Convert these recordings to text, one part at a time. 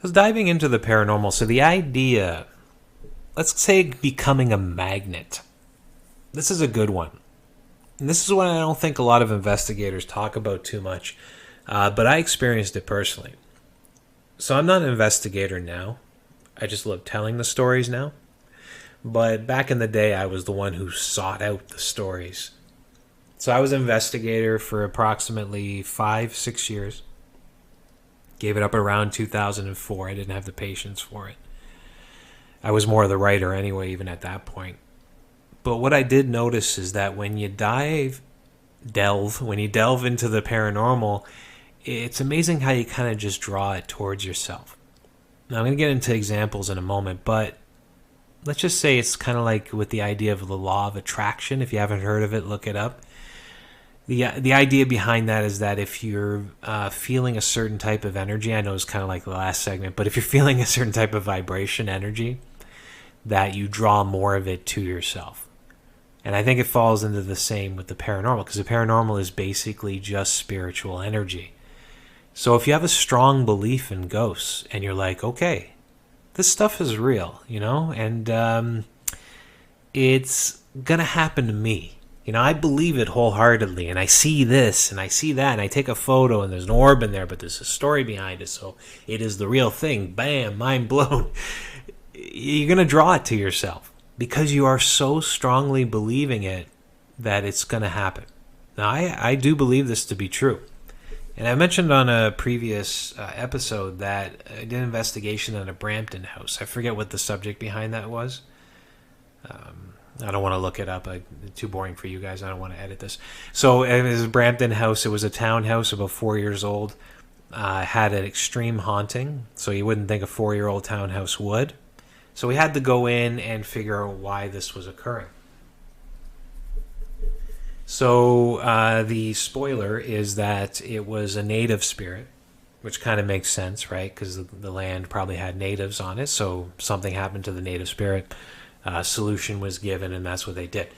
was diving into the paranormal. So the idea, let's say becoming a magnet. This is a good one. And this is what I don't think a lot of investigators talk about too much. But I experienced it personally. So I'm not an investigator now. I just love telling the stories now. But back in the day, I was the one who sought out the stories. So I was an investigator for approximately 5-6 years. Gave it up around 2004. I didn't have the patience for it. I was more of the writer anyway, even at that point. But what I did notice is that when you delve into the paranormal, it's amazing how you kind of just draw it towards yourself. Now, I'm going to get into examples in a moment, but let's just say it's kind of like with the idea of the law of attraction. If you haven't heard of it, look it up. The idea behind that is that if you're feeling a certain type of energy, I know it's kind of like the last segment, but if you're feeling a certain type of vibration energy, that you draw more of it to yourself. And I think it falls into the same with the paranormal, because the paranormal is basically just spiritual energy. So if you have a strong belief in ghosts and you're like, okay, this stuff is real, and it's going to happen to me. I believe it wholeheartedly, and I see this, and I see that, and I take a photo, and there's an orb in there, but there's a story behind it, so it is the real thing. Bam, mind blown. You're going to draw it to yourself because you are so strongly believing it that it's going to happen. Now, I do believe this to be true. And I mentioned on a previous episode that I did an investigation on a Brampton house. I forget what the subject behind that was. I don't want to look it up. It's too boring for you guys. I don't want to edit this. So it was a Brampton house. It was a townhouse about 4 years old. Had an extreme haunting, so you wouldn't think a 4-year-old townhouse would. So we had to go in and figure out why this was occurring. So the spoiler is that it was a native spirit, which kind of makes sense, right? Because the land probably had natives on it, so something happened to the native spirit. Solution was given, and that's what they did.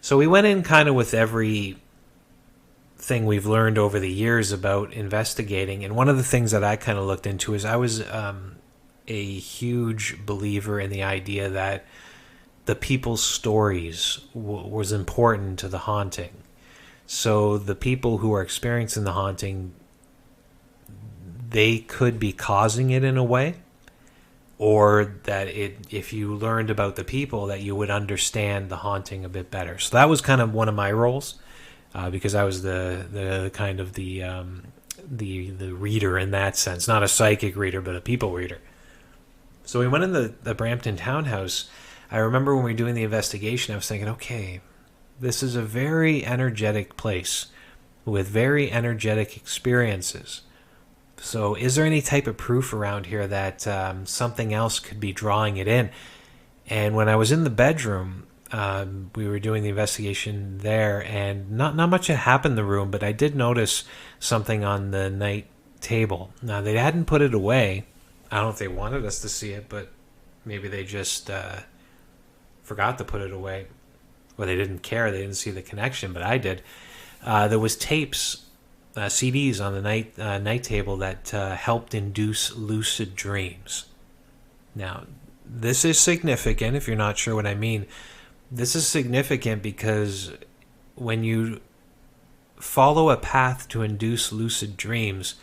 So we went in kind of with every thing we've learned over the years about investigating, and one of the things that I kind of looked into is I was a huge believer in the idea that the people's stories was important to the haunting. So the people who are experiencing the haunting, they could be causing it in a way, or that if you learned about the people, that you would understand the haunting a bit better. So that was kind of one of my roles, because I was the kind of the reader in that sense, not a psychic reader, but a people reader. So we went in the Brampton townhouse. I remember when we were doing the investigation, I was thinking, okay, this is a very energetic place with very energetic experiences. So is there any type of proof around here that something else could be drawing it in? And when I was in the bedroom, we were doing the investigation there, and not much had happened in the room, but I did notice something on the night table. Now, they hadn't put it away. I don't know if they wanted us to see it, but maybe they just forgot to put it away. Or they didn't care. They didn't see the connection, but I did. There was tapes, CDs on the night table that helped induce lucid dreams. Now, this is significant. If you're not sure what I mean, this is significant because when you follow a path to induce lucid dreams,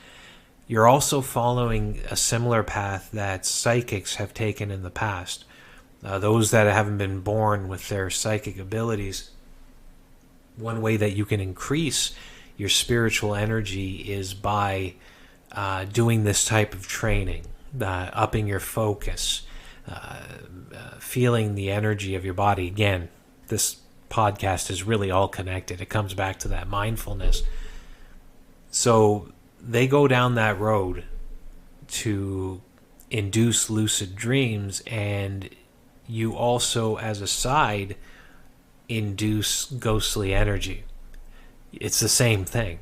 you're also following a similar path that psychics have taken in the past. Those that haven't been born with their psychic abilities, one way that you can increase your spiritual energy is by doing this type of training, upping your focus, feeling the energy of your body. Again, this podcast is really all connected. It comes back to that mindfulness. So they go down that road to induce lucid dreams, and you also, as a side, induce ghostly energy. It's the same thing.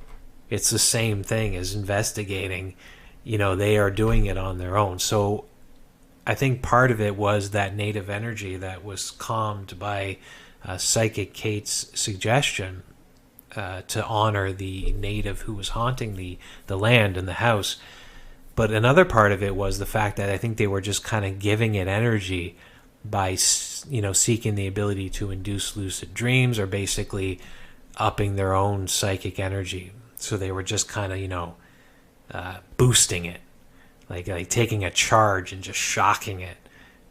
It's the same thing as investigating. They are doing it on their own. So I think part of it was that native energy that was calmed by Psychic Kate's suggestion to honor the native who was haunting the land and the house. But another part of it was the fact that I think they were just kind of giving it energy by, seeking the ability to induce lucid dreams, or basically upping their own psychic energy. So they were just kind of, boosting it, like taking a charge and just shocking it,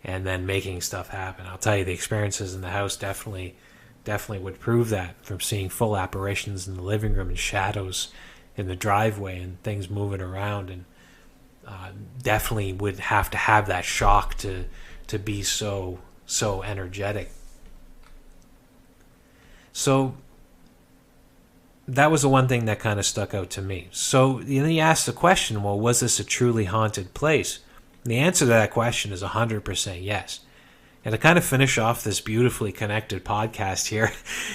and then making stuff happen. I'll tell you, the experiences in the house definitely would prove that, from seeing full apparitions in the living room and shadows in the driveway and things moving around, and definitely would have to have that shock to be so energetic. So that was the one thing that kind of stuck out to me. So then you ask the question, well, was this a truly haunted place? And the answer to that question is 100% yes. And to kind of finish off this beautifully connected podcast here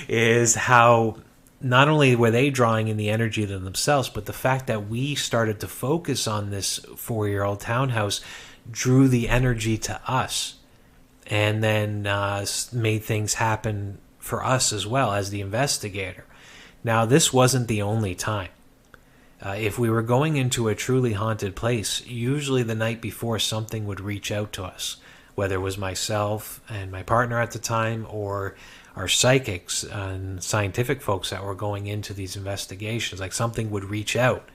is how not only were they drawing in the energy to themselves, but the fact that we started to focus on this 4-year-old townhouse drew the energy to us, and then made things happen for us as well as the investigator. Now, this wasn't the only time. If we were going into a truly haunted place, usually the night before something would reach out to us, whether it was myself and my partner at the time, or our psychics and scientific folks that were going into these investigations. Like, something would reach out,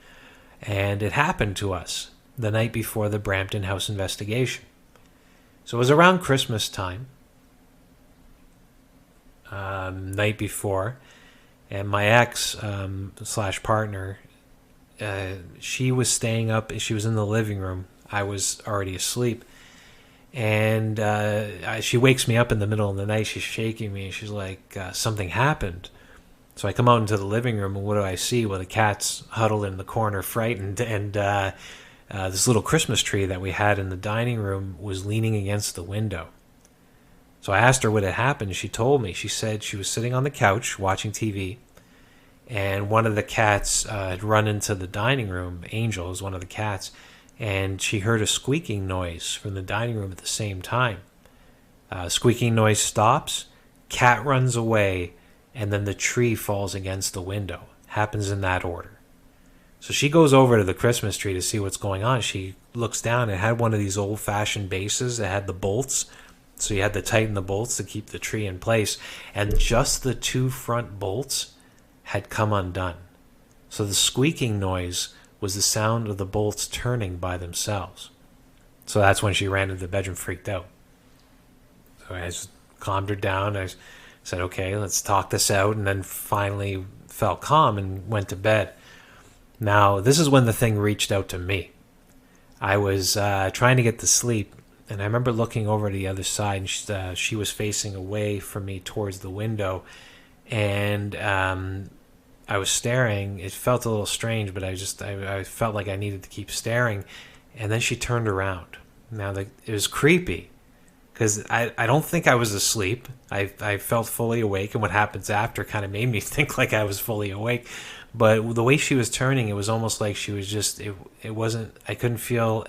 and it happened to us the night before the Brampton House investigation. So it was around Christmas time, night before, and my ex slash partner, she was staying up. She was in the living room. I was already asleep. And she wakes me up in the middle of the night. She's shaking me, and she's like, something happened. So I come out into the living room, and what do I see? Well, the cat's huddled in the corner, frightened, and this little Christmas tree that we had in the dining room was leaning against the window. So I asked her what had happened. She told me. She said she was sitting on the couch watching TV, and one of the cats had run into the dining room. Angel is one of the cats. And she heard a squeaking noise from the dining room at the same time. Squeaking noise stops, cat runs away, and then the tree falls against the window. Happens in that order. So she goes over to the Christmas tree to see what's going on. She looks down. It had one of these old-fashioned bases. It had the bolts. So you had to tighten the bolts to keep the tree in place. And just the 2 front bolts had come undone. So the squeaking noise was the sound of the bolts turning by themselves. So that's when she ran into the bedroom, freaked out. So I just calmed her down. I said, okay, let's talk this out, and then finally felt calm and went to bed. Now, this is when the thing reached out to me. I was trying to get to sleep, and I remember looking over to the other side, and she was facing away from me towards the window, and I was staring. It felt a little strange, but I felt like I needed to keep staring. And then she turned around. Now, it was creepy, because I don't think I was asleep. I felt fully awake, and what happens after kind of made me think like I was fully awake. But the way she was turning, it was almost like she was just, it wasn't, I couldn't feel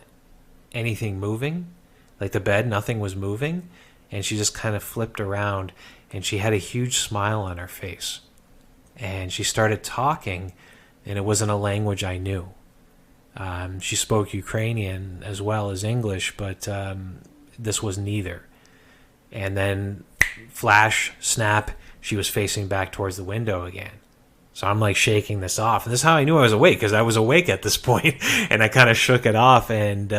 anything moving. Like the bed, nothing was moving. And she just kind of flipped around, and she had a huge smile on her face. And she started talking, and it wasn't a language I knew. She spoke Ukrainian as well as English, but this was neither. And then, flash, snap, she was facing back towards the window again. So I'm like shaking this off. And this is how I knew I was awake, because I was awake at this point. And I kind of shook it off. And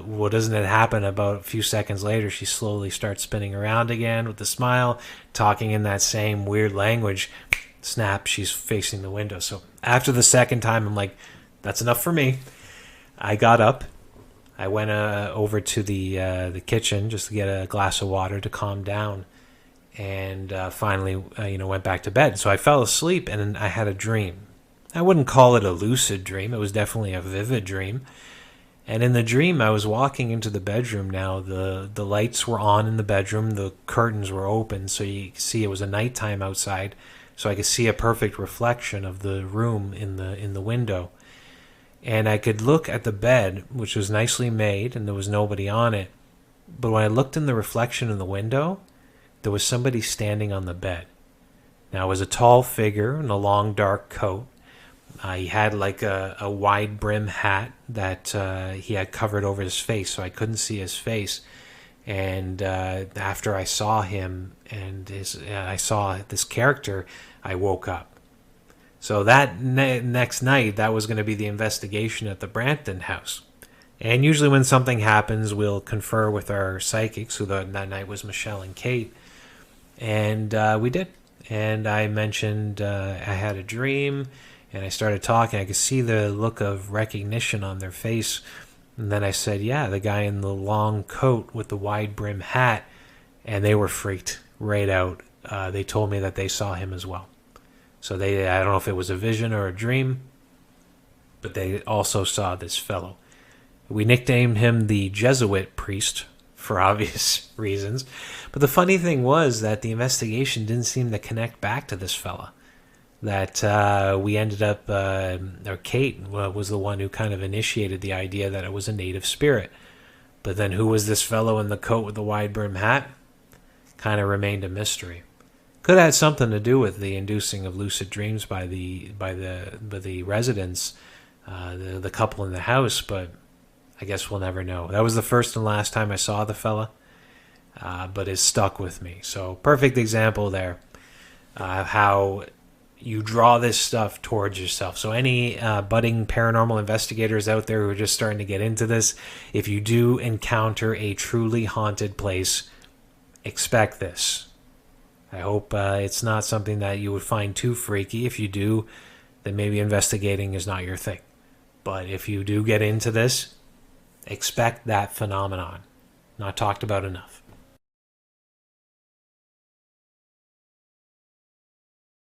what doesn't it happen? About a few seconds later, she slowly starts spinning around again with a smile, talking in that same weird language. Snap, she's facing the window. So after the second time, I'm like, that's enough for me. I got up. I went over to the kitchen just to get a glass of water to calm down, and finally, went back to bed. So I fell asleep, and I had a dream. I wouldn't call it a lucid dream. It was definitely a vivid dream. And in the dream, I was walking into the bedroom. Now, the lights were on in the bedroom. The curtains were open, so you could see it was a nighttime outside. So I could see a perfect reflection of the room in the window. And I could look at the bed, which was nicely made, and there was nobody on it. But when I looked in the reflection in the window, there was somebody standing on the bed. Now, it was a tall figure in a long, dark coat. He had like a wide brim hat that he had covered over his face, so I couldn't see his face. And after I saw him and I saw this character, I woke up. So that next night, that was going to be the investigation at the Brampton house. And usually when something happens, we'll confer with our psychics, who that night was Michelle and Kate. And we did. And I mentioned I had a dream, and I started talking. I could see the look of recognition on their face. And then I said, yeah, the guy in the long coat with the wide brim hat. And they were freaked right out. They told me that they saw him as well. So I don't know if it was a vision or a dream, but they also saw this fellow. We nicknamed him the Jesuit priest for obvious reasons. But the funny thing was that the investigation didn't seem to connect back to this fella. That we ended up, or Kate was the one who kind of initiated the idea that it was a native spirit. But then who was this fellow in the coat with the wide brim hat? Kind of remained a mystery. Could have had something to do with the inducing of lucid dreams by the residents, the couple in the house, but I guess we'll never know. That was the first and last time I saw the fella, but it stuck with me. So perfect example there of how you draw this stuff towards yourself. So any budding paranormal investigators out there who are just starting to get into this, if you do encounter a truly haunted place, expect this. I hope it's not something that you would find too freaky. If you do, then maybe investigating is not your thing. But if you do get into this, expect that phenomenon. Not talked about enough.